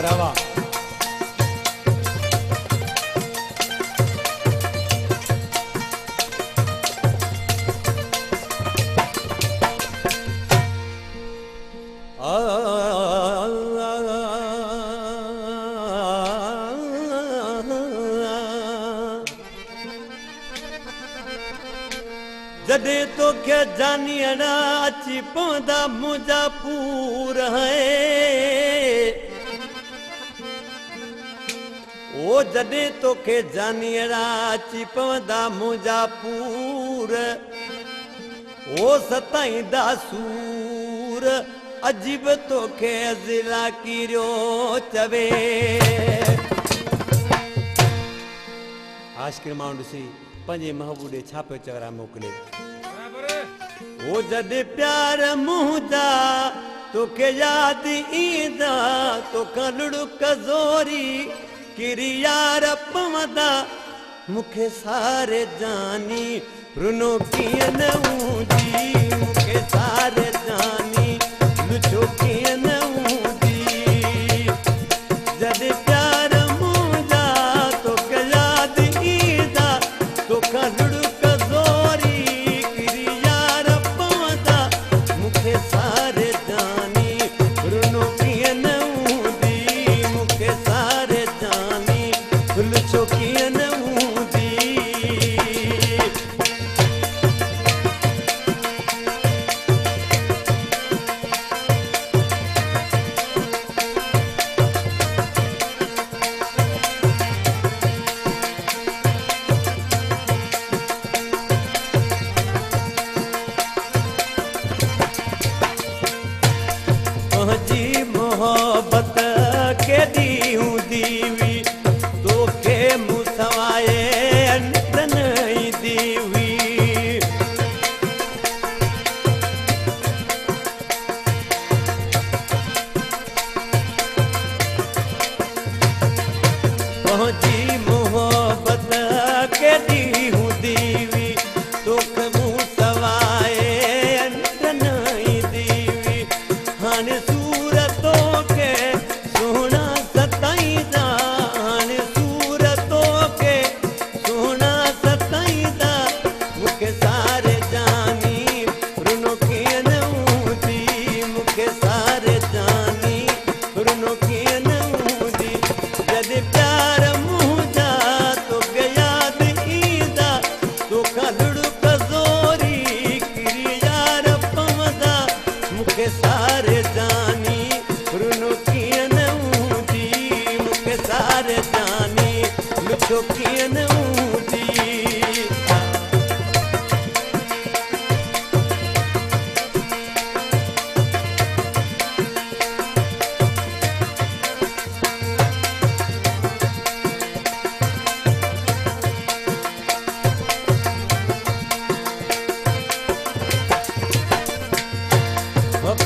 रवा जदे तो क्या जानियड़ा अची पौधा मुझा पूर है ओ जदे तो के जानियड़ा अची पौधा मुझा पूर ओ सताई दासूर अजीब तो के जिला किरो चवे आशिक माउंड सी पंजे महबूबे छापे चगरा मोकले ओ जदे प्यार मुंजा तो के याद ईंदा तो कलड़ू कजोरी किरियार पवदा मुखे सारे जानी रुनो कियन ऊंजी मुखे सारे जानी लुचो कियन ऊंजी जदे प्यार मुंजा तो के याद ईंदा तो कलड़ू कजोरी किरियार पवदा मुखे सारे जानी रुनो कियन ऊंजी मुखे सारे जानी लुचो कियन ऊंजी जी मोहब्बत के दी हूँ दीवी तो के मुसवाए अंतन दीवी जी मोहब्बत के दी हूँ दीवी तो के मुसवाए अंतन दीवी हाने सूरतों के सोना सताईदा हाने सूरतों के सोना सताईदा मुखे सारे जानी रुनो कियन ऊंजी मुखे सारे जानी रुनो कियन ऊंजी जदे प्यार मुंजा तो याद ईंदा तो कलड़ू कजोरी किरियार पवदा मुखे सारे जानी रुनो कियन ऊंजी मुखे सारे जानी लुचो कियन ऊंजी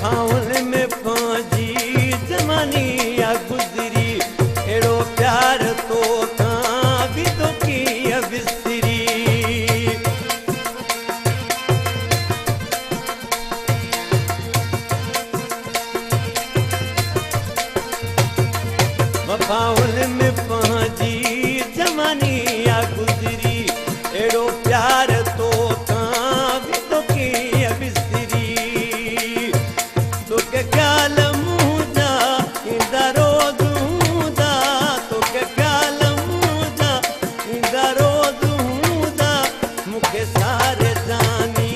खाउन में पांजी जमानी या गुजरी एड़ो प्यार तो कहाँ भी तो की बिस्तरी खाउन में पांजी जमानी या गुजरी एड़ो प्यार तो कहाँ भी तो की बिस्तरी तो के ख्याल मुझा इंदा रोज मुझा तो के ख्याल मुझा इंदा रोज मुझा मुखे सारे जानी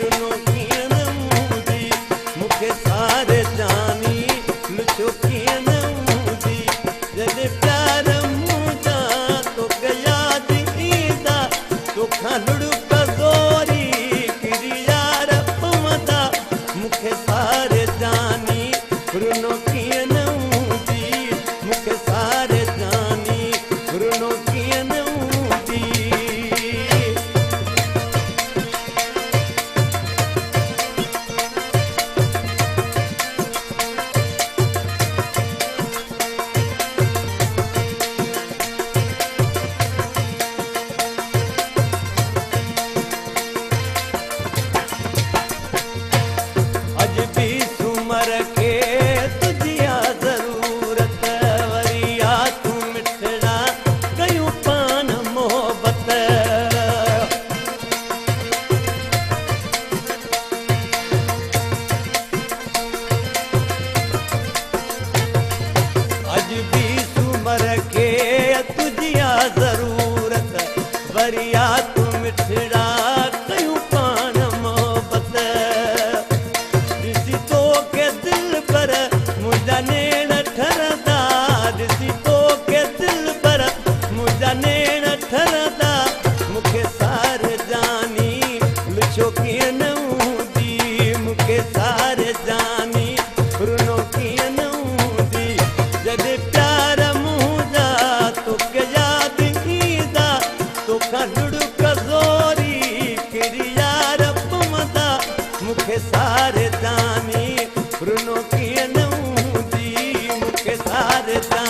रुनो कियन मुझी मुखे सारे जानी लुचो कियन मुझी जदे प्यार मुझा तो के याद ईंदा तो खलड़ू कजोरी किरियार पवदा मुखे सारे जानी रुनो कियन ऊंजी मुखे सारे जानी रुनो कियन ऊंजी शोकीअ न हूंदी मूंखे सारे जानी रुनो कीअं न हूंदी जॾहिं प्यार मुंहिंजा तोखे यादि ईंदा तोखां लुड़क ज़ोरी कहिड़ी यार पवंदा मूंखे सारे जानी रुनो कीअं न हूंदी मूंखे सारे जानी